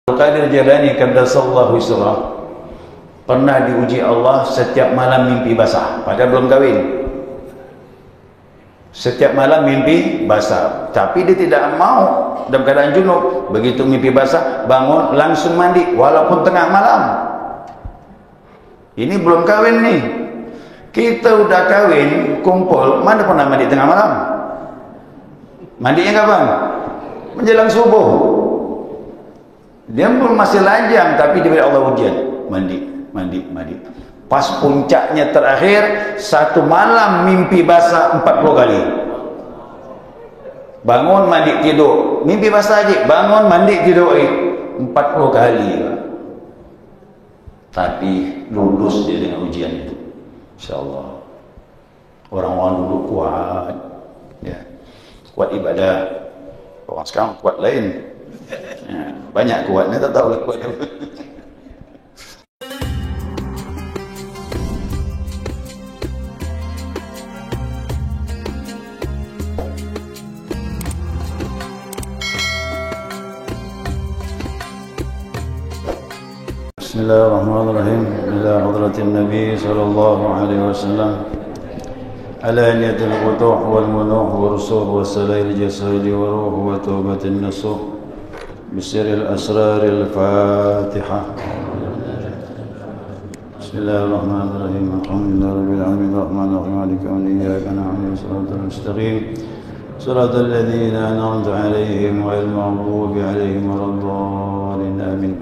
Qadir Jalani Qaddasallahu Sirrah pernah diuji Allah setiap malam mimpi basah, padahal belum kahwin. Setiap malam mimpi basah, tapi dia tidak mau dalam keadaan junub. Begitu mimpi basah, bangun langsung mandi walaupun tengah malam. Ini belum kahwin nih. Kita udah kahwin, kumpul, mana pernah mandi tengah malam? Mandinya kapan? Menjelang subuh. Dia pun masih lajang, tapi diberi Allah ujian. Mandi. Pas puncaknya terakhir, satu malam mimpi basah 40 kali. Bangun, mandi, tidur. Mimpi basah aja, bangun, mandi, tidur. 40 kali. Tapi lulus dia dengan ujian itu. InsyaAllah. Orang-orang dulu kuat. Ya. Kuat ibadah. Orang sekarang kuat lain. Ya, banyak kuatnya, tak tahu lah kuat apa. Bismillahirrahmanirrahim. Ila hadratin Nabi sallallahu alaihi wasallam. Alaniyatul qutuh wal munuh wa rusuh wa salail jasadi wa ruh wa taubatin nasuh. Bisiril asraril Fatihah. Bismillahirrahmanirrahim. Alhamdulillahi rabbil alamin arrahmanir rahim maliki yawmiddin iyyaka na'budu wa siratal mustaqim siratal ladzina an'amta 'alaihim ghairil maghdubi 'alaihim waladdallin amin.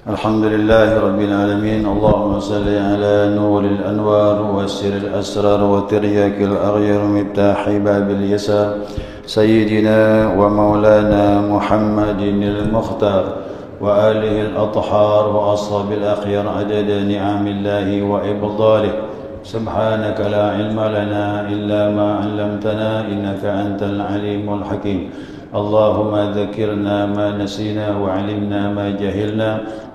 Alhamdulillahi rabbil alamin. Allahumma salli ala nuril anwar wa sirril asrar wa tiryakil aghyar miftahi babil yasar سيدنا ومولانا محمد المختار وآله الأطهار وأصحاب الأخيار عدد نعم الله وإبطاله. سبحانك لا علم لنا إلا ما علمتنا إنك أنت العليم الحكيم. اللهم ذكرنا ما نسينا وعلمنا ما جهلنا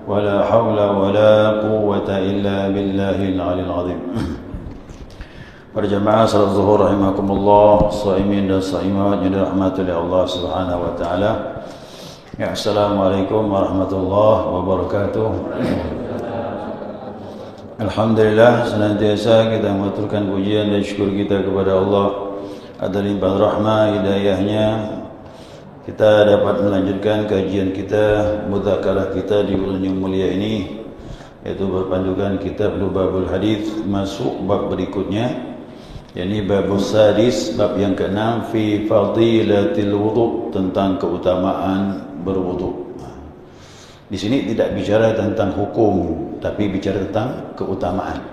ولا حول ولا قوة إلا بالله العلي العظيم. Para jemaah salat zuhur rahimakumullah, shaimin dan shaimat yang dirahmati oleh Allah Subhanahu wa taala. Ya, assalamualaikum warahmatullahi wabarakatuh. Alhamdulillah, senantiasa kita mengaturkan pujian dan syukur kita kepada Allah atas limpahan rahmat hidayahnya. Kita dapat melanjutkan kajian kita, mudzakarah kita di bulan yang mulia ini, yaitu berpandukan kitab Lubabul Hadits, masuk bab berikutnya. Ini bab sadis, bab yang ke-6, fi fadilatil wudu, tentang keutamaan berwudu. Di sini tidak bicara tentang hukum, tapi bicara tentang keutamaan.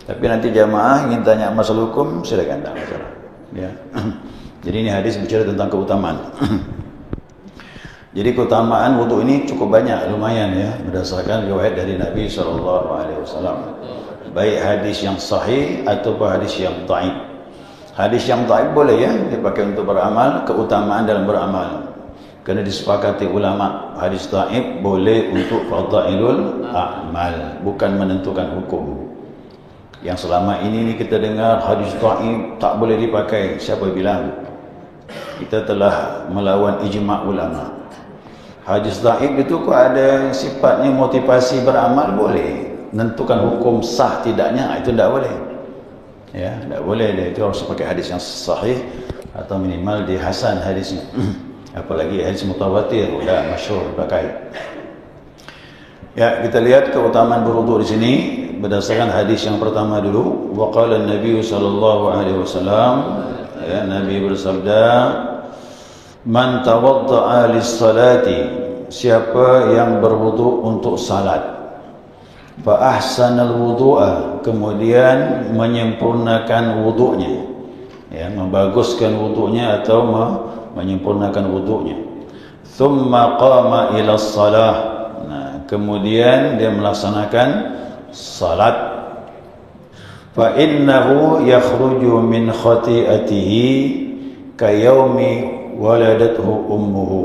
Tapi nanti jamaah ingin tanya masalah hukum, silakan, tak masalah. Ya. Jadi ini hadis bicara tentang keutamaan. Jadi keutamaan wudu ini cukup banyak, lumayan ya, berdasarkan riwayat dari Nabi SAW. Baik hadis yang sahih ataupun hadis yang dhaif. Hadis yang dhaif boleh ya dipakai untuk beramal, keutamaan dalam beramal. Kerana disepakati ulama, hadis dhaif boleh untuk fadailul a'mal, bukan menentukan hukum. Yang selama ini kita dengar hadis dhaif tak boleh dipakai, siapa bilang? Kita telah melawan ijma' ulama. Hadis dhaif itu kok ada sifatnya motivasi beramal boleh. Menentukan hukum sah tidaknya, itu tidak boleh. Ya, tidak boleh. Dia itu harus pakai hadis yang sahih atau minimal di hasan hadisnya. Apalagi hadis mutawatir, sudah masyhur pakai. Ya, kita lihat keutamaan berwudu di sini berdasarkan hadis yang pertama dulu. Wa qala an-nabi sallallahu alaihi wasallam, ya, Nabi bersabda, "Man tawadda'a lis-salati", siapa yang berwudu untuk salat. Fa ahsanal wudu'a, kemudian menyempurnakan wudunya, ya, membaguskan wudunya atau menyempurnakan wudunya. Thumma qama ila shalah, nah, kemudian dia melaksanakan salat. Fa innahu yakhruju min khati'atihi kayaumi waladathu ummuhu,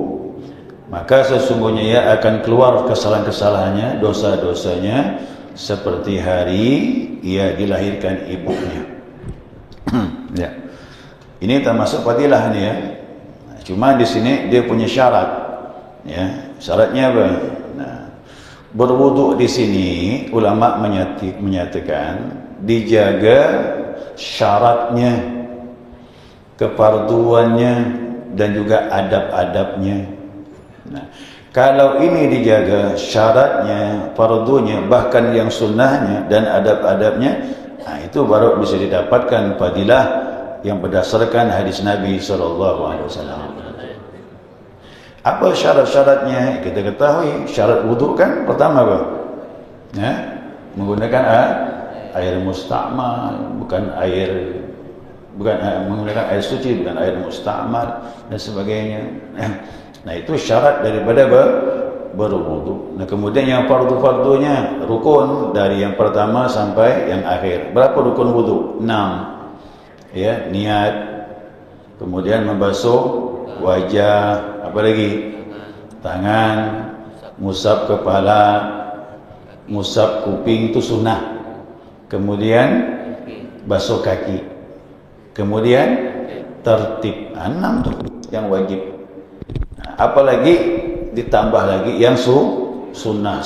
maka sesungguhnya ia akan keluar kesalahan-kesalahannya, dosa-dosanya seperti hari ia dilahirkan ibunya. Ya. Ini termasuk fadilah ini ya. Cuma di sini dia punya syarat. Ya, syaratnya apa? Nah, berwuduk di sini ulama menyatakan dijaga syaratnya, kefarduannya, dan juga adab-adabnya. Nah, kalau ini dijaga syaratnya, fardunya, bahkan yang sunnahnya dan adab-adabnya, nah itu baru bisa didapatkan fadilah yang berdasarkan hadis Nabi SAW. Apa syarat-syaratnya? Kita ketahui syarat wuduk kan pertama apa? Ya, menggunakan air musta'mal, bukan menggunakan air suci, bukan air musta'mal dan sebagainya. Nah itu syarat daripada berwuduk. Nah kemudian yang fardu-fardunya rukun dari yang pertama sampai yang akhir. Berapa rukun wuduk? 6. Ya, niat, kemudian membasuh wajah, apa lagi? Tangan, ngusap kepala, ngusap kuping itu sunnah. Kemudian basuh kaki. Kemudian tertib. 6 tuh yang wajib. Nah, apalagi ditambah lagi yang sunnah,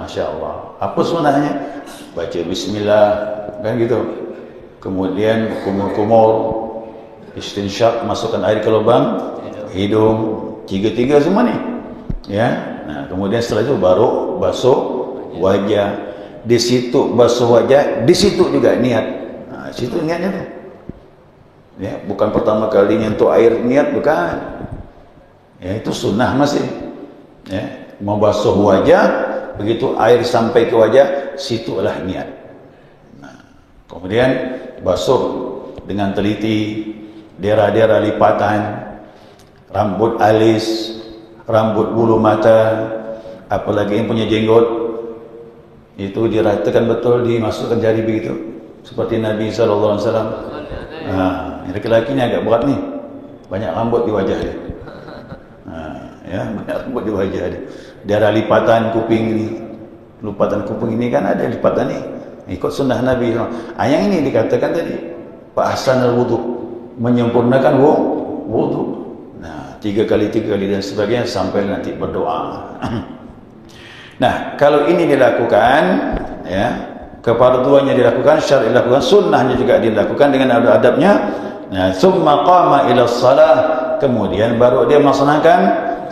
Masya Allah. Apa sunnahnya? Baca bismillah, kan gitu. Kemudian kumur-kumur, istinsyak, masukkan air ke lubang hidung, tiga semua nih. Ya. Nah, kemudian setelah itu baru basuh wajah. Di situ basuh wajah, di situ juga niat. Nah, situ niatnya tuh. Ya, bukan pertama kali nyentuh air niat, bukan. Ya, itu sunnah masih. Ya, membasuh wajah, begitu air sampai ke wajah, situlah niat. Nah, kemudian basuh dengan teliti daerah-daerah lipatan, rambut alis, rambut bulu mata, apalagi yang punya jenggot, itu diratakan betul, dimasukkan jari begitu, seperti Nabi SAW. Nah, laki-laki ini agak berat nih, banyak rambut di wajah dia. Nah, ya, banyak rambut di wajah dia. Daerah lipatan kuping ini, lipatan kuping ini kan ada lipatan nih, ikut sunnah Nabi. Yang ini dikatakan tadi, Pak Hasan al-Wudu, menyempurnakan wudu. Nah, 3 kali dan sebagainya sampai nanti berdoa. Nah, kalau ini dilakukan, ya, kefarduannya dilakukan, syar'i dilakukan, sunnahnya juga dilakukan dengan adab-adabnya. Nah, summa qama ila shalah, kemudian baru dia melaksanakan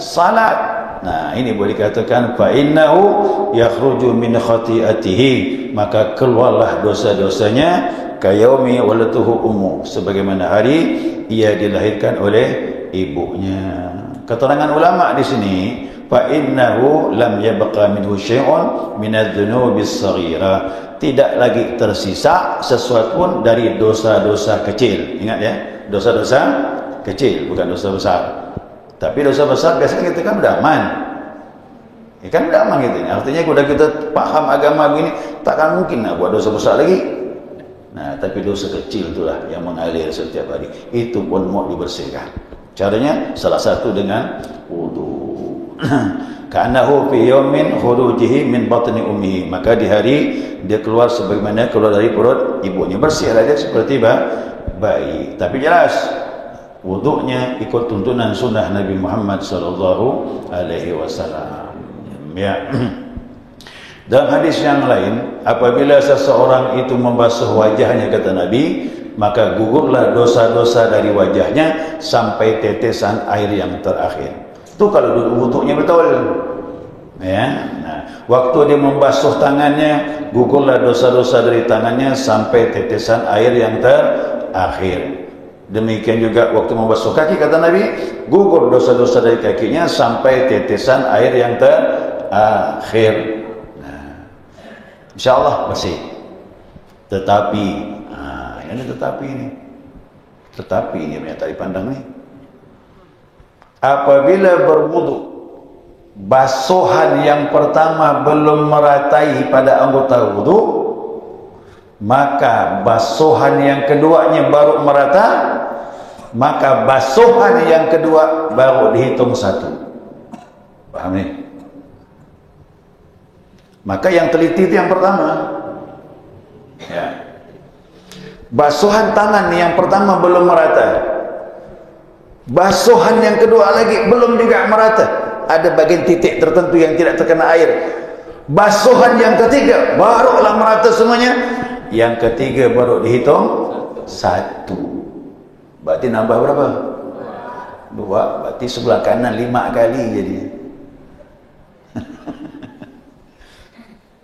salat. Nah, ini boleh dikatakan fa innahu yakhruju min khati'atihi, maka keluarlah dosa-dosanya kayaumi walatuhu ummu, sebagaimana hari ia dilahirkan oleh ibunya. Keterangan ulama di sini, fa innahu lam yabqa minhu syai'un min adz-dzunubi as-saghira, tidak lagi tersisa sesuatu pun dari dosa-dosa kecil. Ingat ya, dosa-dosa kecil, bukan dosa besar. Tapi dosa besar biasanya kita kan udah aman. Ya kan udah aman gitu. Artinya kalau kita paham agama begini, takkan mungkin nak buat dosa besar lagi. Nah, tapi dosa kecil itulah yang mengalir setiap hari. Itu pun mau dibersihkan. Caranya salah satu dengan wudu. Ka'annahu fi yawmin khurujihi min batni ummihi, maka di hari dia keluar sebagaimana keluar dari perut ibunya. Bersihlah dia seperti bayi. Tapi jelas wudunya ikut tuntunan sunnah Nabi Muhammad sallallahu alaihi wasallam. Ya. Dalam hadis yang lain, apabila seseorang itu membasuh wajahnya, kata Nabi, maka gugurlah dosa-dosa dari wajahnya sampai tetesan air yang terakhir. Itu kalau wudunya betul. Ya. Nah, waktu dia membasuh tangannya, gugurlah dosa-dosa dari tangannya sampai tetesan air yang terakhir. Demikian juga waktu membasuh kaki, kata Nabi, gugur dosa-dosa dari kakinya sampai tetesan air yang terakhir. InsyaAllah bersih. Tetapi ini banyak tak dipandang nih. Apabila berwudu, basuhan yang pertama belum meratai pada anggota wudu, maka basuhan yang keduanya baru merata, maka basuhan yang kedua baru dihitung 1. Paham nih? Maka yang teliti itu yang pertama. Ya. Basuhan tangan yang pertama belum merata. Basuhan yang kedua lagi belum juga merata. ada bagian titik tertentu yang tidak terkena air. Basuhan yang ketiga barulah merata semuanya. Yang ketiga baru dihitung satu. Berarti nambah berapa? Dua. Berarti sebelah kanan 5 kali jadi.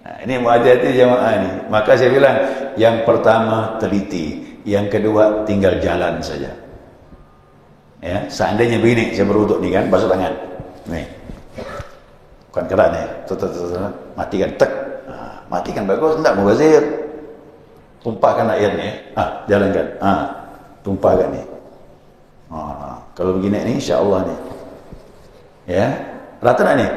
Nah, ini hati-hati jemaah ini. Maka saya bilang, yang pertama teliti, yang kedua tinggal jalan saja. Ya, seandainya begini, saya berwuduk nih kan, basuh tangan. Nih. Bukan kerat nih. Matikan tek. Nah, matikan bagus, enggak mubazir. Tumpahkan airnya. Jalankan. Tumpahkan nih. Kalau begini nih, insya-Allah nih. Ya, rata tak nih?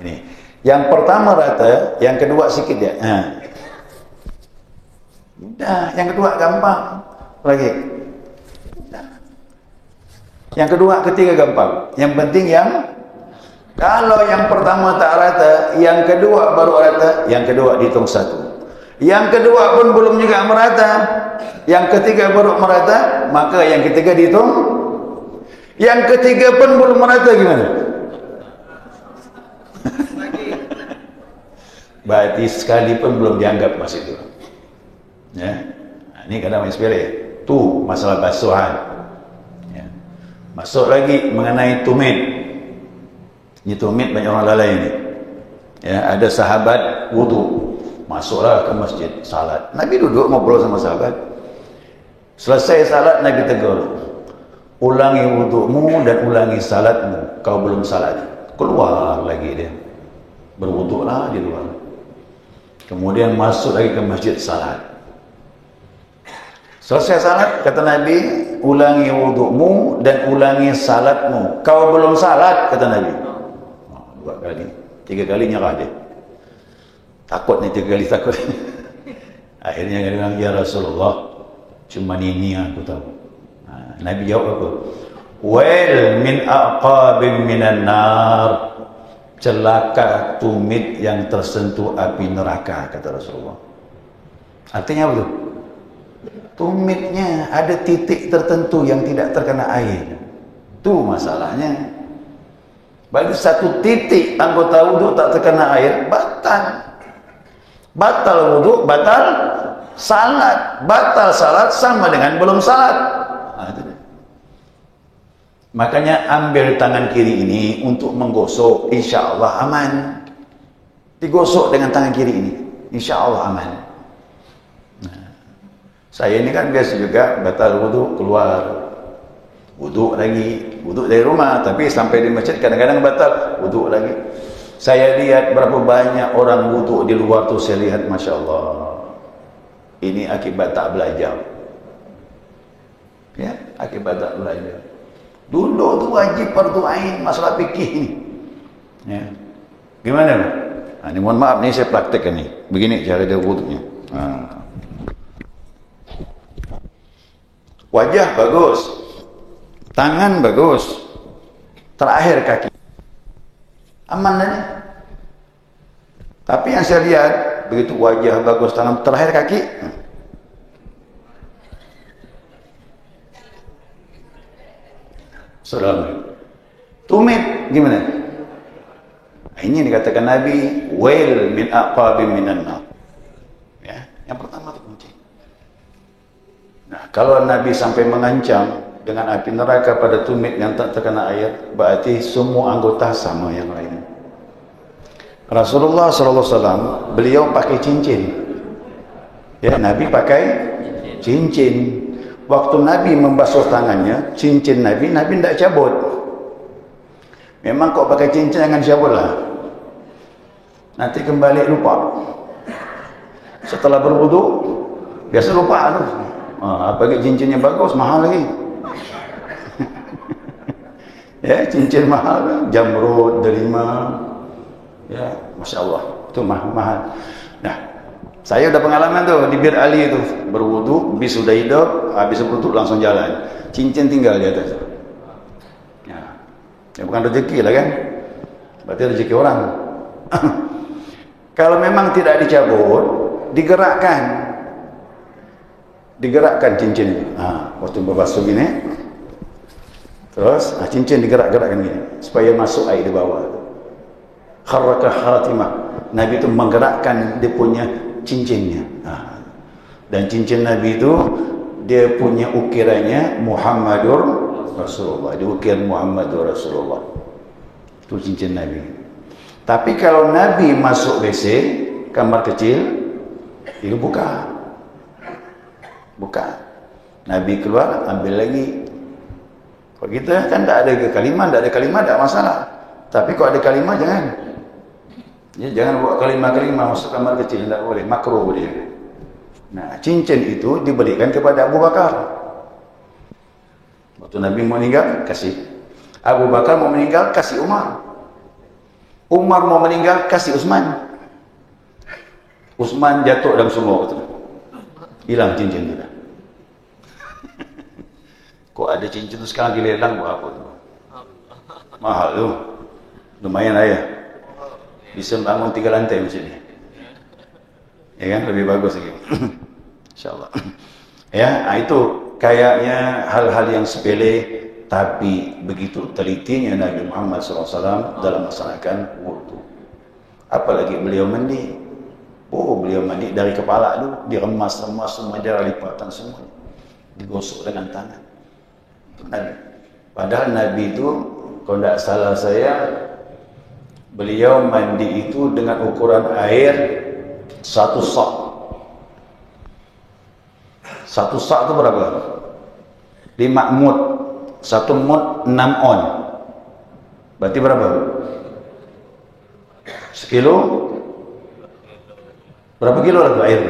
Ini. Yang pertama rata, yang kedua sikit ya. Udah, yang kedua gampang. Lagi. Udah. Yang kedua, ketiga gampang. Yang penting kalau yang pertama tak rata, yang kedua baru rata, yang kedua dihitung satu. Yang kedua pun belum juga merata, yang ketiga baru merata, maka yang ketiga dihitung. Yang ketiga pun belum merata, gimana? Berarti sekali pun belum dianggap mas itu. Ya, ini kadang sepele. Tu masalah basuhan. Ya. Masuk lagi mengenai tumit. Ini tumit banyak orang lalai ini. Ya, ada sahabat wudu, masuklah ke masjid salat. Nabi duduk ngobrol sama sahabat. Selesai salat Nabi tegur, ulangi wudumu dan ulangi salatmu. Kau belum salat. Keluar lagi dia, berwuduklah di luar. Kemudian masuk lagi ke masjid salat. Selesai salat, kata Nabi, ulangi wudumu dan ulangi salatmu. Kau belum salat, kata Nabi. 2 kali, 3 kali nyerah dia. Takut nih 3 kali takut. Akhirnya dia bilang, ya Rasulullah, cuma ini aku tahu. Nabi jawab apa? Well min aqabim minan nar. Celaka tumit yang tersentuh api neraka, kata Rasulullah. Artinya apa tuh? Tumitnya ada titik tertentu yang tidak terkena air. Itu masalahnya. Bagi satu titik anggota wudhu tak terkena air, batal. Batal wudhu, batal salat. Batal salat sama dengan belum salat. Makanya ambil tangan kiri ini untuk menggosok, insya Allah aman. Digosok dengan tangan kiri ini, insya Allah aman. Saya ini kan biasa juga batal wudhu, keluar wudhu lagi, wudhu dari rumah, tapi sampai di masjid kadang-kadang batal wudhu lagi. Saya lihat berapa banyak orang wudhu di luar tuh, saya lihat masya Allah, ini akibat tak belajar. Ya, akibat tak belajar. Dulu tuh wajib fardu ain masalah fikih ini. Ya. Gimana? Ini mohon maaf nih saya praktekkan nih. Begini cara dia wudhunya. Wajah bagus, tangan bagus, terakhir kaki, aman dah nih. Tapi yang saya lihat begitu wajah bagus, tangan terakhir kaki, salam, tumit gimana? Ini dikatakan Nabi, wail min aqabim minan nar. Ya, yang pertama itu kunci. Nah, kalau Nabi sampai mengancam dengan api neraka pada tumit yang tak terkena air, berarti semua anggota sama yang lain. Rasulullah SAW beliau pakai cincin. Ya, Nabi pakai cincin. Waktu Nabi membasuh tangannya, cincin Nabi tidak cabut. Memang kok pakai cincin jangan cabut lah. Nanti kembali lupa. Setelah berwudu, biasa lupa tuh. Apalagi cincinnya bagus, mahal lagi. Ya, cincin mahal, jamrud, delima. Ya, masya Allah, itu mahal. Nah, saya udah pengalaman tuh di Bir Ali itu, berwudu, bis sudah hidup, habis berwudu langsung jalan. Cincin tinggal di atas. Ya, bukan rezeki lah kan? Berarti rezeki orang. Kalau memang tidak dicabut, digerakkan. Digerakkan cincin itu. Waktu berbasuh gini, Terus cincin digerak-gerakkan gini supaya masuk air di bawah. Kharraka khatimah. Nabi itu menggerakkan dia punya cincinnya. Dan cincin Nabi itu dia punya ukirannya Muhammadur Rasulullah. Diukir Muhammadur Rasulullah. Itu cincin Nabi. Tapi kalau Nabi masuk WC, kamar kecil, dia buka. Nabi keluar, ambil lagi. Kalau kita kan tak ada kalimah, tak masalah. Tapi kalau ada kalimah jangan. Ya, jangan buat kalimah-kalimah masuk kamar kecil, tak boleh, makruh dia. Nah, cincin itu diberikan kepada Abu Bakar. Waktu Nabi mau meninggal, kasih. Abu Bakar mau meninggal, kasih Umar. Umar mau meninggal, kasih Utsman. Utsman jatuh dalam sumur itu. Hilang cincin itu. Kok ada cincin itu sekarang dilelang buat apa tu? Mahal tu. Lumayan lah ya. Bisa bangun 3 lantai macam ni. Ya kan? Lebih bagus lagi. InsyaAllah. Ya, itu kayaknya hal-hal yang sepele, tapi begitu telitinya Nabi Muhammad SAW dalam melaksanakan wudu. Apalagi beliau mandi. Beliau mandi dari kepala dulu, diremas-remas semua, darah lipatan semua, digosok dengan tangan. Nabi. Padahal Nabi itu, kalau tidak salah saya, beliau mandi itu dengan ukuran air 1 sak. 1 sak itu berapa? 5 mud. 1 mud 6 on. Berarti berapa? Sekilo? Berapa kilo lah tu air?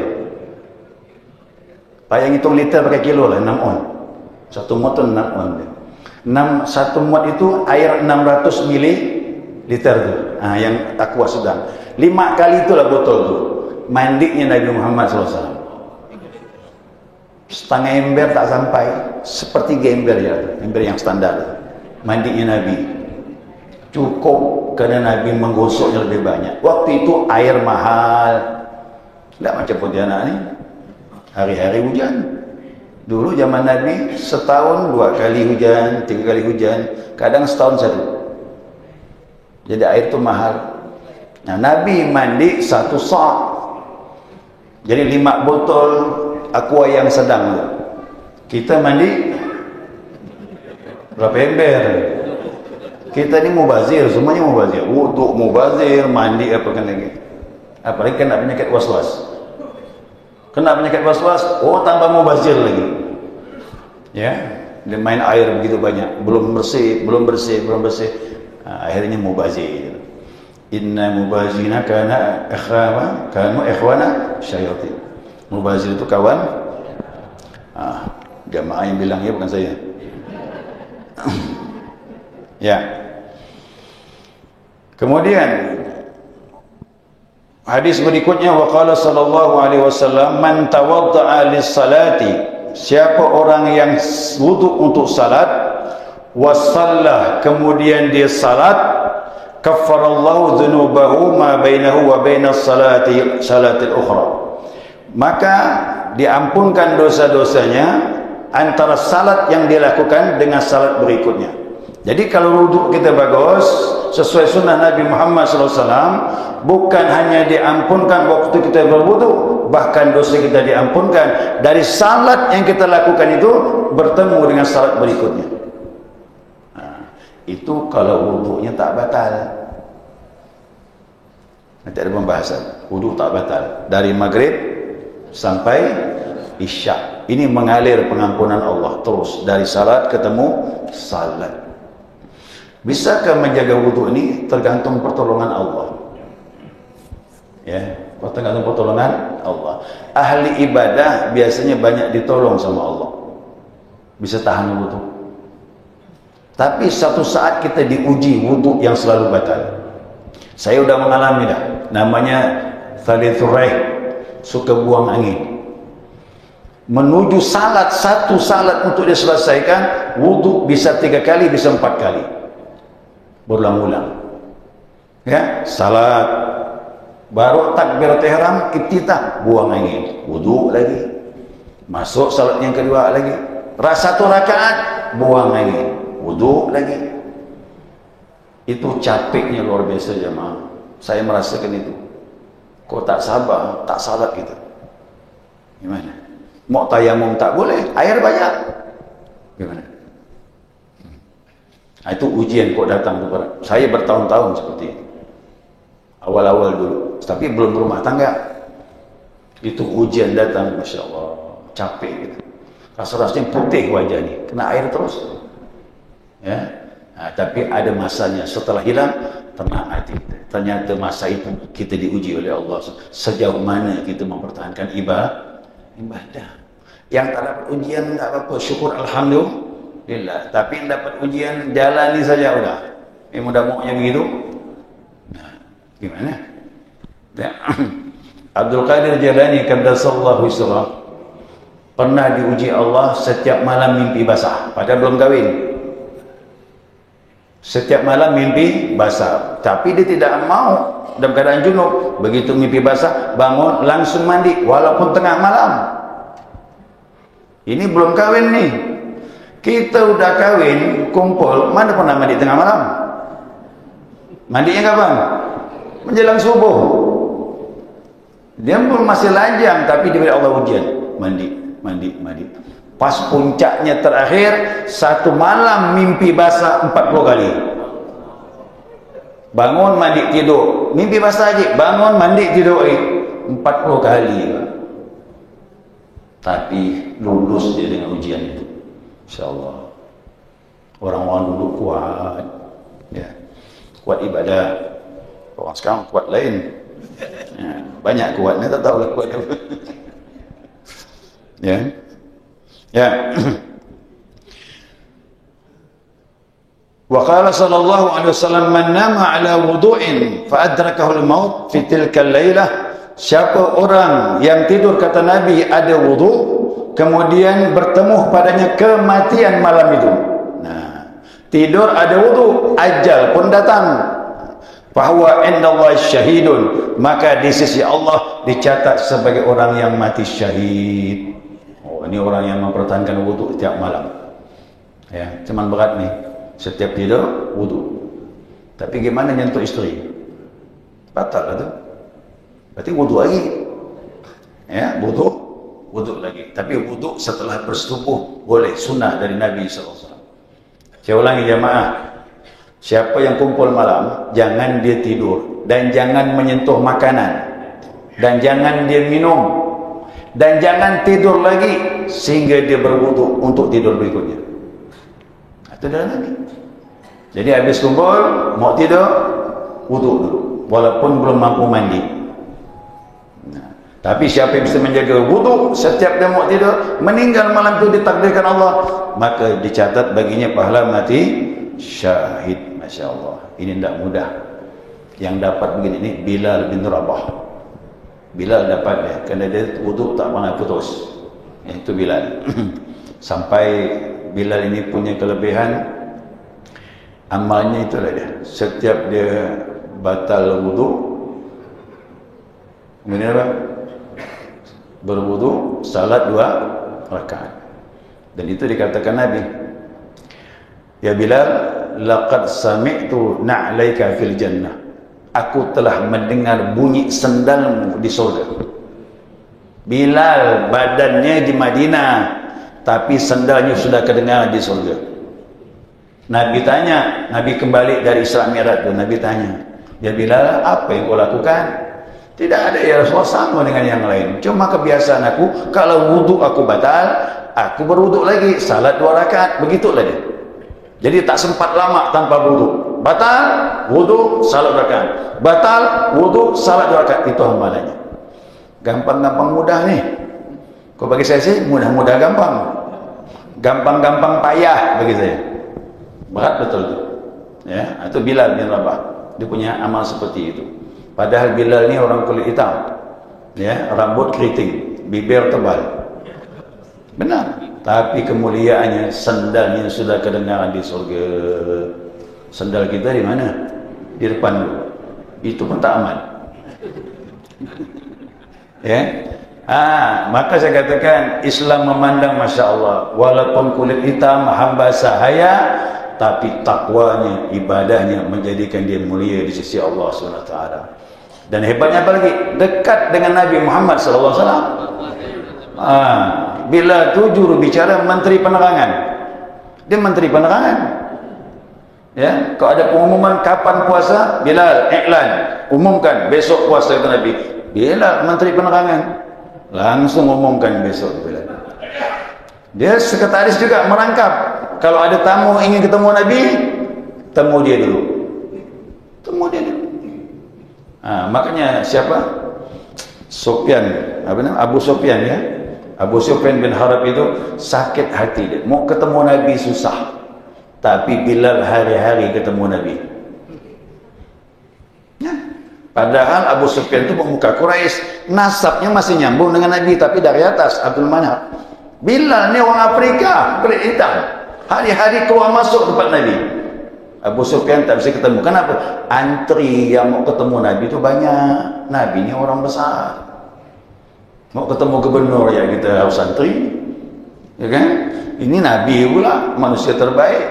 Payah ngitung liter pakai kilo lah, 6 on. 1 mud tu 6 on. 1 mud itu air 600 mililiter tu. Yang aqua sedang. 5 kali itulah botol tu. Mandinya Nabi Muhammad SAW. Setengah ember tak sampai. Sepertiga ember ya. Ember yang standar. Mandinya Nabi. Cukup kerana Nabi menggosoknya lebih banyak. Waktu itu air mahal. Tak macam Pontianak ni. Hari-hari hujan. Dulu zaman Nabi setahun 2 kali hujan, 3 kali hujan, kadang setahun 1. Jadi air tu mahal. Nah, Nabi mandi 1 sak. Jadi 5 botol aqua yang sedang. Kita mandi berapa ember? Kita ni mubazir, semuanya mubazir. Wudu mubazir, mandi apa kan lagi. Apalagi kena penyakit was-was. Kena penyakit was-was, tambah mubazir lagi. Ya, dia main air begitu banyak, belum bersih. Akhirnya mubazir. Inna mubazina kanu ikhwana syayatin. Mubazir itu kawan. Jamaah yang bilang ya, bukan saya. Ya. Kemudian hadis berikutnya, waqala sallallahu alaihi wasallam, man tawadda'a lis-salati, siapa orang yang wudu untuk salat, wasalla, kemudian dia salat, kaffarallahu dzunubahu ma bainahu wa bainas salatil ukhra, maka diampunkan dosa-dosanya antara salat yang dilakukan dengan salat berikutnya. Jadi kalau wudu kita bagus sesuai sunnah Nabi Muhammad SAW, bukan hanya diampunkan waktu kita berwudu, bahkan dosa kita diampunkan dari salat yang kita lakukan itu bertemu dengan salat berikutnya. Itu kalau wudunya tak batal. Nanti ada pembahasan. Wudu tak batal dari maghrib sampai isya. Ini mengalir pengampunan Allah terus dari salat ketemu salat. Bisakah menjaga wudu ini? Tergantung pertolongan Allah. Ya, tergantung pertolongan Allah. Ahli ibadah biasanya banyak ditolong sama Allah. Bisa tahan wudu. Tapi satu saat kita diuji wudu yang selalu batal. Saya sudah mengalami dah. Namanya thalithur raih, suka buang angin. Menuju salat, satu salat untuk diselesaikan, wudu bisa 3 kali, bisa 4 kali. Berulang-ulang. Ya, salat, baru takbiratul ihram, iftitah, buang angin, wudu lagi. Masuk salat yang kedua lagi. 1 rakaat, buang angin. wuduk lagi. Itu capeknya luar biasa jemaah. Saya merasakan itu. Kau tak sabar, tak salat kita. Gimana? Mau tayamum tak boleh, air banyak. Gimana? Itu ujian kau datang kepada saya bertahun-tahun seperti itu. Awal-awal dulu, tapi belum berumah tangga. Itu ujian datang, Masya Allah, capek gitu. Rasanya putih wajah ni, kena air terus. Ya, tapi ada masanya. Setelah hilang, tenang hati kita. Ternyata masa itu kita diuji oleh Allah. Sejauh mana kita mempertahankan ibadah. Yang tak dapat ujian tak apa-apa, syukur alhamdulillah. Tapi yang dapat ujian jalani saja udah. Mudah maunya begitu. Nah, gimana? Abdul Qadir Jailani qaddasallahu sirrah pernah diuji Allah setiap malam mimpi basah, padahal belum kahwin. Setiap malam mimpi basah, tapi dia tidak mau dalam keadaan junub. Begitu mimpi basah, bangun langsung mandi walaupun tengah malam. Ini belum kahwin nih. Kita udah kahwin, kumpul, mana pernah mandi tengah malam? Mandinya kapan? Menjelang subuh. Dia pun masih lajang, tapi diberi Allah ujian. Mandi. Pas puncaknya terakhir, satu malam mimpi basah 40 kali. Bangun, mandi, tidur. Mimpi basah aja, bangun, mandi, tidur. 40 kali. Tapi lulus dia dengan ujian itu. InsyaAllah. Orang-orang dulu kuat. Ya. Kuat ibadah. Orang sekarang kuat lain. Ya, banyak kuatnya, tak tahu lah kuat apa. Ya. Ya. Wa qala sallallahu alaihi wasallam man nama ala wudu'in fa adrakahu al-maut fi tilka al-lailah. Siapa orang yang tidur, kata Nabi, ada wudu, kemudian bertemu padanya kematian malam itu. Nah, tidur ada wudu, ajal pun datang. Fahuwa indallahi syahidun, maka di sisi Allah dicatat sebagai orang yang mati syahid. Oh, ini orang yang mempertahankan wudu setiap malam. Ya, cuman berat nih. Setiap tidur wudu. Tapi gimana nyentuh istri? Batal lah tu. Berarti wudu lagi. Ya, wudu lagi. Tapi wudu setelah bersetubuh boleh, sunnah dari Nabi SAW. Saya ulangi jamaah. Siapa yang kumpul malam, jangan dia tidur, dan jangan menyentuh makanan, dan jangan dia minum, dan jangan tidur lagi sehingga dia berwudu untuk tidur berikutnya. Itu adalah Nabi. Jadi habis kumpul mau tidur, wudu dulu, walaupun belum mampu mandi. Nah, tapi siapa yang bisa menjaga wudu setiap dia mau tidur, meninggal malam itu ditakdirkan Allah, maka dicatat baginya pahala mati syahid. Masya Allah, ini tidak mudah. Yang dapat begini ini Bilal bin Rabah. Bilal dapat ya, kerana dia wudu tak pernah putus. Itu Bilal. Sampai Bilal ini punya kelebihan, amalnya itulah dia. Setiap dia batal wudu, kemudian apa? Berwudu, salat 2 rakaat. Dan itu dikatakan Nabi, ya Bilal, laqad sami'tu na'laika fil jannah. Aku telah mendengar bunyi sendalmu di surga. Bilal badannya di Madinah, tapi sendalnya sudah kedengaran di surga. Nabi tanya, Nabi kembali dari Isra Mi'raj itu, Nabi tanya, ya Bilal, apa yang kau lakukan? Tidak ada ya Rasulullah, sama dengan yang lain. Cuma kebiasaan aku, kalau wudu aku batal, aku berwudu lagi, salat 2 rakaat, begitulah dia. Jadi tak sempat lama tanpa wudu. Batal, wudu, salat 2 rakaat. Batal, wudu, salat 2 rakaat. Itu amalannya. Gampang-gampang mudah nih. Kau bagi saya sih mudah-mudah gampang. Gampang-gampang payah bagi saya. Berat betul tu. Ya, itu Bilal bin Rabah. Dia punya amal seperti itu. Padahal Bilal ni orang kulit hitam. Ya, rambut keriting, bibir tebal. Benar. Tapi kemuliaannya, sendalnya sudah kedengaran di surga. Sendal kita di mana? Di depan dulu. Itu pun tak aman. Ya. Maka saya katakan Islam memandang, Masya Allah, walaupun kulit hitam, hamba sahaya, tapi takwanya, ibadahnya menjadikan dia mulia di sisi Allah SWT. Dan hebatnya apa lagi? Dekat dengan Nabi Muhammad SAW. Bila tu juru bicara Menteri Penerangan, dia Menteri Penerangan. Ya, kalau ada pengumuman kapan puasa, Bilal iklan, umumkan besok puasa, kata Nabi. Bilal Menteri Penerangan, langsung umumkan besok Bilal. Dia sekretaris juga, merangkap. Kalau ada tamu ingin ketemu Nabi, temu dia dulu. Temu dia dulu. Makanya siapa? Sufyan, Abu Sufyan ya. Abu Sufyan bin Harb itu sakit hati dia. Mau ketemu Nabi susah. Tapi Bilal hari-hari ketemu Nabi. Ya. Padahal Abu Sufyan itu pemuka Quraisy, nasabnya masih nyambung dengan Nabi, tapi dari atas Abdul Manaf. Bilal ni orang Afrika, kulit hitam, hari-hari keluar masuk tempat Nabi. Abu Sufyan tak bisa ketemu. Kenapa? Antri yang mau ketemu Nabi itu banyak. Nabi ni orang besar. Mau ketemu gubernur ya kita harus antri, ya kan? Ini Nabi pula, manusia terbaik,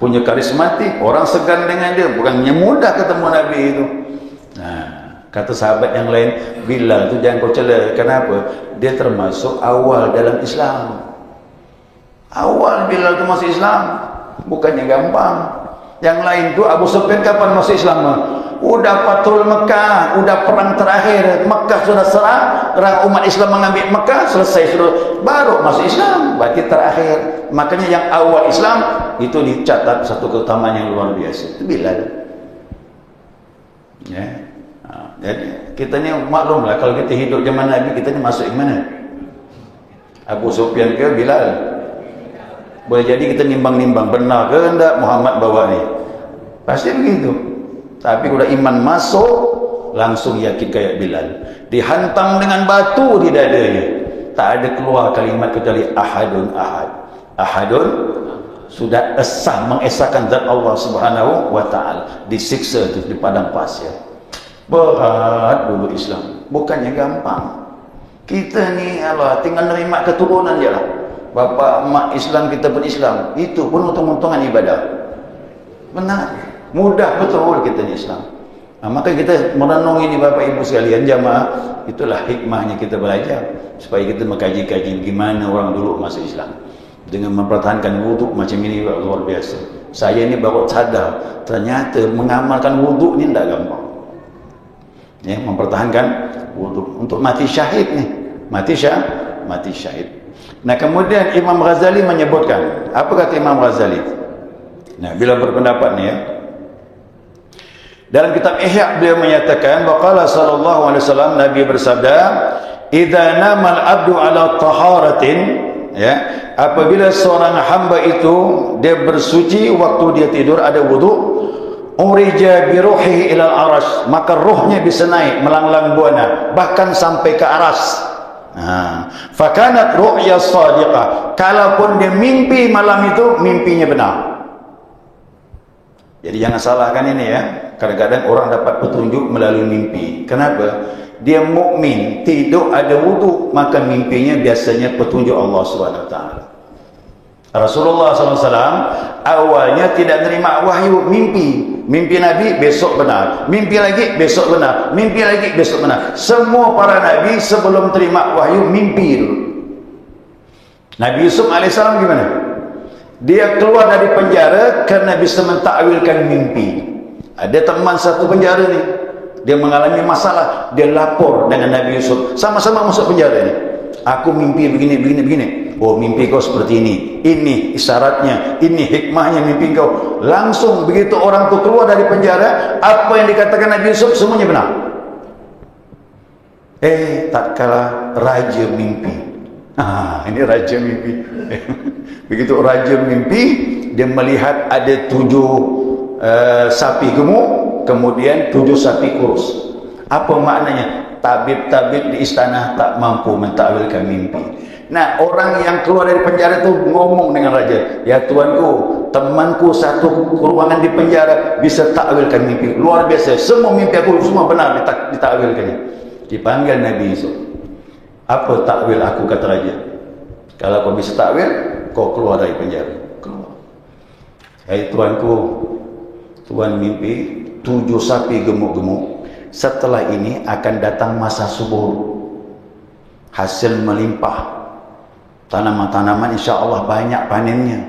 punya karismatik, orang segan dengan dia. Bukannya mudah ketemu Nabi itu. Kata sahabat yang lain, Bilal tu jangan kau cela. Kenapa? Dia termasuk awal dalam Islam. Awal Bilal tu masuk Islam, bukannya gampang. Yang lain tu Abu Sufyan kapan masuk Islam? Udah patrol Mekah, udah perang terakhir, Mekah sudah serang, orang umat Islam mengambil Mekah, selesai sudah, baru masuk Islam, berarti terakhir. Makanya yang awal Islam itu dicatat satu keutamaan yang luar biasa. Itu Bilal. Ya. Jadi kita ni maklumlah, kalau kita hidup zaman Nabi, kita ni masuk yang mana? Abu Sufyan ke Bilal? Boleh jadi kita nimbang-nimbang, benar ke hendak Muhammad bawa ni? Pasti begitu. Tapi kalau iman masuk, langsung yakin kayak Bilal. Dihantam dengan batu di dadanya, tak ada keluar kalimat kecuali ahadun ahad. Ahadun, sudah esah mengesahkan zat Allah Subhanahu wa ta'ala. Disiksa tu di padang pasir. Berat dulu Islam, bukannya gampang. Kita ni Allah tinggal nerima keturunan je lah. Bapa mak Islam, kita pun Islam, itu pun untung-untungan ibadah. Benar, mudah betul kita ni Islam. Maka kita merenung ini Bapak Ibu sekalian jamaah, itulah hikmahnya kita belajar, supaya kita mengkaji-kaji gimana orang dulu masuk Islam dengan mempertahankan wuduk macam ini. Luar biasa. Saya ni baru sadar ternyata mengamalkan wuduk ni tidak gampang. Ya, mempertahankan wudhu untuk mati syahid nih, mati syahid. Nah, kemudian Imam Ghazali menyebutkan, apa kata Imam Ghazali? Nah, bila berpendapat nih ya, dalam kitab Ihya beliau menyatakan, waqala sallallahu alaihi wasallam, Nabi bersabda, idza nama al-abdu ala taharatin, ya, apabila seorang hamba itu dia bersuci waktu dia tidur ada wudhu, urija biruhihi ilal arash, maka rohnya bisa naik melanglang buana bahkan sampai ke aras. Fakanat ru'ya sadiqah, kalaupun dia mimpi malam itu mimpinya benar. Jadi jangan salahkan ini ya, kadang-kadang orang dapat petunjuk melalui mimpi. Kenapa? Dia mukmin, tidur ada wudu, maka mimpinya biasanya petunjuk Allah Subhanahu wa taala. Rasulullah SAW awalnya tidak menerima wahyu mimpi. Mimpi Nabi besok benar, mimpi lagi besok benar, mimpi lagi besok benar. Semua para Nabi sebelum terima wahyu mimpi dulu. Nabi Yusuf AS gimana? Dia keluar dari penjara karena bisa mentakwilkan mimpi. Ada teman satu penjara ni, dia mengalami masalah, dia lapor dengan Nabi Yusuf, sama-sama masuk penjara ni. Aku mimpi begini. Oh, mimpi kau seperti ini isyaratnya, ini hikmahnya mimpi kau. Langsung begitu orang tu keluar dari penjara, apa yang dikatakan Nabi Yusuf semuanya benar. Tak kalah raja mimpi. Ini raja mimpi. Begitu raja mimpi, dia melihat ada 7 sapi gemuk, kemudian 7 sapi kurus. Apa maknanya? Tabib-tabib di istana tak mampu mentakwilkan mimpi. Nah, orang yang keluar dari penjara itu ngomong dengan raja, ya tuanku, temanku satu ruangan di penjara bisa takwilkan mimpi. Luar biasa, semua mimpi aku semua benar ditakwilkannya. Dipanggil Nabi Yusuf. Apa takwil aku, kata raja? Kalau kau bisa takwil, kau keluar dari penjara. Keluar. Hai tuanku, tuan mimpi 7 sapi gemuk-gemuk. Setelah ini akan datang masa subur, hasil melimpah, tanaman-tanaman insya Allah banyak panennya.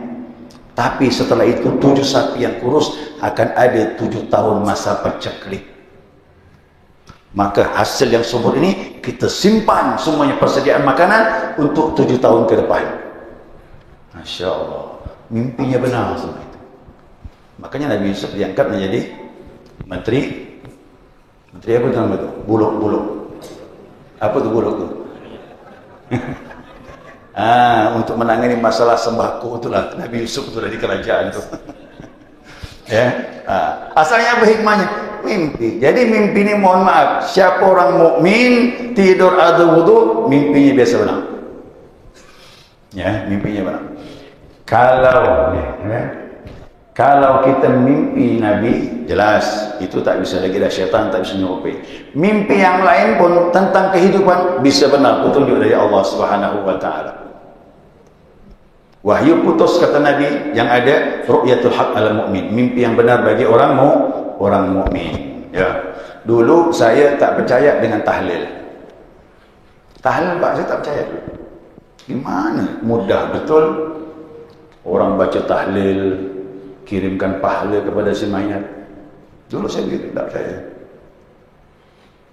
Tapi setelah itu 7 sapi yang kurus akan ada 7 tahun masa paceklik. Maka hasil yang subur ini kita simpan semuanya, persediaan makanan untuk 7 tahun ke depan. Masya Allah, mimpinya benar semua itu. Makanya Nabi Yusuf diangkat menjadi menteri. Menteri apa nama itu? Buluk-buluk. Apa tu buluk tu? Untuk menangani masalah sembako, itulah Nabi Yusuf itu dari kerajaan itu. Ya, asalnya apa hikmahnya? Mimpi. Jadi mimpi ini, mohon maaf, siapa orang mukmin tidur ada wudu, mimpinya biasa benar. Ya, mimpinya benar. Kalau kita mimpi Nabi, jelas itu tak bisa lagi dah, syaitan tak bisa nyerupai. Mimpi yang lain pun tentang kehidupan bisa benar, petunjuk dari Allah Subhanahu wa taala. Wahyu putus, kata Nabi, yang ada ru'yatul haq ala mu'min, mimpi yang benar bagi orang mukmin. Ya. Dulu saya tak percaya dengan tahlil. Tahlil Pak, saya tak percaya dulu. Gimana? Mudah betul orang baca tahlil, kirimkan pahala kepada si mayat. Dulu saya begitu, tak percaya.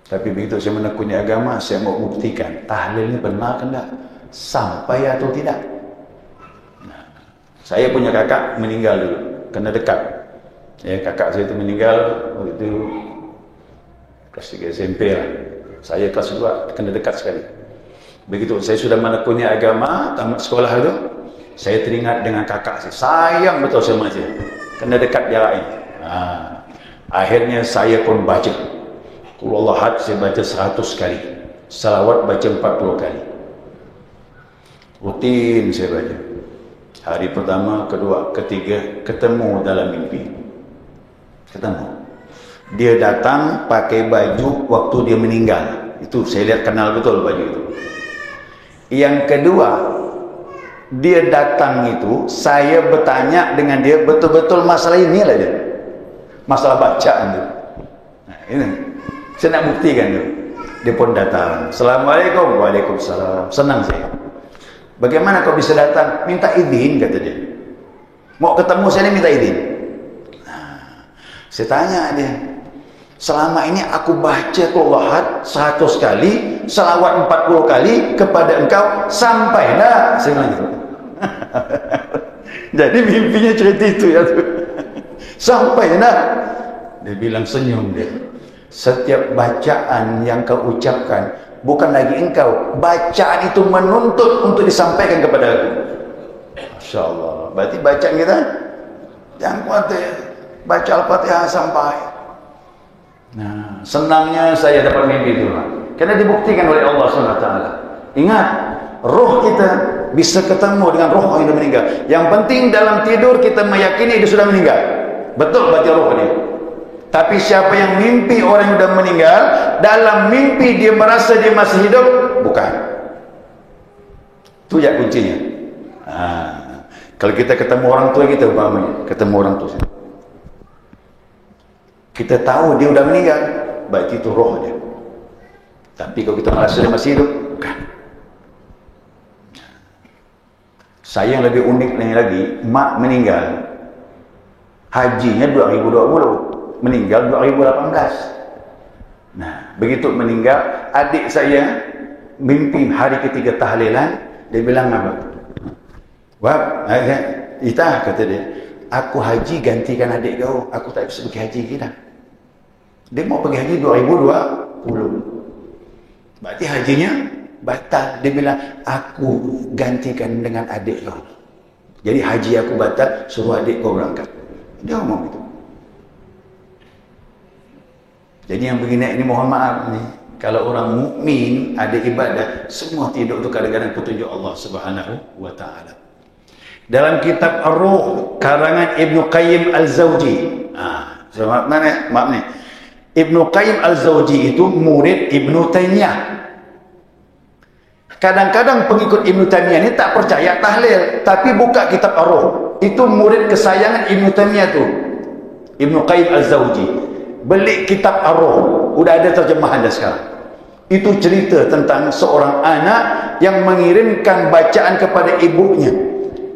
Tapi begitu saya menekuni agama, saya mau buktikan tahlil ini benar ke tidak, sampai atau tidak. Nah, saya punya kakak meninggal dulu, kena dekat. Ya, kakak saya itu meninggal waktu itu kelas 3 SMP lah. Saya kelas 2, kena dekat sekali. Begitu saya sudah menekuni agama, tamat sekolah itu, saya teringat dengan kakak saya. Sayang betul sama dia. Kena dekat jaraknya. Akhirnya saya pun baca. Qul Allah Ahad saya baca 100 kali. Salawat baca 40 kali. Rutin saya baca. Hari pertama, kedua, ketiga, ketemu dalam mimpi. Ketemu. Dia datang pakai baju waktu dia meninggal. Itu saya lihat, kenal betul baju itu. Yang kedua, dia datang itu, saya bertanya dengan dia betul-betul masalah ini lah dia. Masalah bacaan itu. Nah, ini. Saya nak buktikan itu. Dia pun datang. Assalamualaikum. Waalaikumsalam. Senang saya. Bagaimana kau bisa datang? Minta izin, kata dia. Mau ketemu saya ini minta izin. Nah, saya tanya dia. Selama ini aku baca Qul Ahad 100 kali, salawat 40 kali kepada engkau, sampailah. Saya bilang gitu. Jadi mimpinya cerita itu ya. Sampailah. Dia bilang, senyum dia. Setiap bacaan yang kau ucapkan, bukan lagi engkau, bacaan itu menuntut untuk disampaikan kepada aku. Masya Allah. Berarti bacaan kita jangan khawatir, baca Al-Fatihah sampai. Nah, senangnya saya dapat mimpi itu lah. Karena dibuktikan oleh Allah SWT. Ingat, roh kita bisa ketemu dengan roh yang sudah meninggal. Yang penting dalam tidur kita meyakini dia sudah meninggal. Betul berarti roh dia. Tapi siapa yang mimpi orang yang sudah meninggal, dalam mimpi dia merasa dia masih hidup, bukan. Itu ya kuncinya. Kalau kita ketemu orang tua kita, ketemu orang tua, kita tahu dia sudah meninggal, berarti itu roh dia. Tapi kalau kita merasa dia masih hidup, bukan. Saya yang lebih unik lagi, mak meninggal, hajinya 2020, meninggal 2018. Nah, begitu meninggal, adik saya mimpi hari ketiga tahlilan, dia bilang apa? Wah, Itah, kata dia, aku haji gantikan adik kau, aku tak bisa pergi haji kita. Dia mau pergi haji 2020. Berarti hajinya batal. Dia bilang, aku gantikan dengan adik kau. Jadi haji aku batal, suruh adik kau berangkat. Dia ngomong itu. Jadi yang begini ini mohon maaf nih. Kalau orang mukmin ada ibadah, semua tidur itu kadang-kadang petunjuk Allah Subhanahu wa taala. Dalam kitab Ar-Ruh karangan Ibnu Qayyim Al-Zawji. Maaf nih. Ibnu Qayyim Al-Zawji itu murid Ibnu Taimiyah. Kadang-kadang pengikut Ibnu Taimiyah ini tak percaya tahlil, tapi buka kitab Ar-Ruh. Itu murid kesayangan Ibn Taimiyah tu, Ibn Qayyim Al-Zawji. Beli kitab Ar-Ruh, udah ada terjemahan dah sekarang. Itu cerita tentang seorang anak yang mengirimkan bacaan kepada ibunya.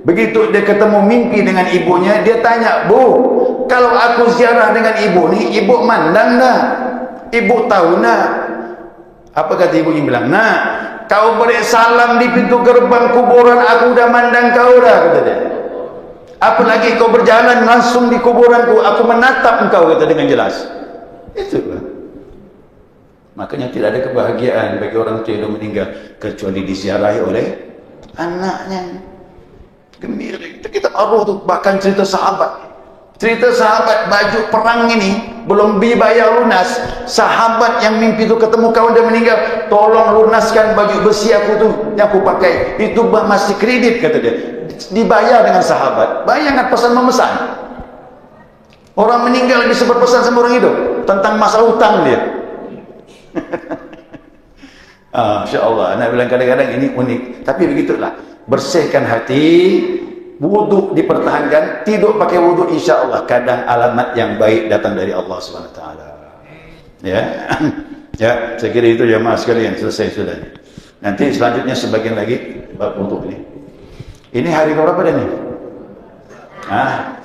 Begitu dia ketemu mimpi dengan ibunya, dia tanya, "Bu, kalau aku ziarah dengan ibu ni, ibu mandang dah? Ibu tahu nak?" Apa kata ibunya? Bilang, "Nak, kau beri salam di pintu gerbang kuburan, aku dah mandang kau dah," kata dia. "Apalagi kau berjalan langsung di kuburanku, aku menatap engkau," kata dengan jelas. Itulah. Makanya tidak ada kebahagiaan bagi orang tua yang meninggal kecuali diziarahi oleh anaknya. Gembira. Kita Ar-Ruh tu bahkan cerita sahabat. Cerita sahabat baju perang ini belum dibayar lunas. Sahabat yang mimpi tu ketemu kawan dia meninggal, "Tolong lunaskan baju besi aku tu yang aku pakai. Itu masih kredit," kata dia. Dibayar dengan sahabat. Bayangkan pesan memesan. Orang meninggal bisa berpesan sama orang hidup tentang masalah hutang dia. Masya Allah. Anak bilang kadang-kadang ini unik. Tapi begitulah. Bersihkan hati, wudhu dipertahankan, tidur pakai wudhu, insya Allah kadang alamat yang baik datang dari Allah SWT. Ya, ya, saya kira itu jemaah sekalian, selesai sudah. Nanti selanjutnya sebagian lagi bab wudhu ini. Ini hari berapa dah ni?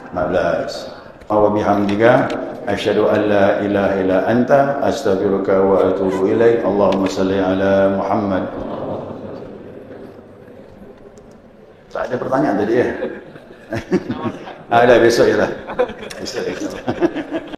14. Wa bihamdika asyhadu an la ilaha illa anta astaghfiruka wa atubu ilaik. Allahumma salli ala Muhammad. Tak ada pertanyaan tadi ya? Ada besok je lah. Besok.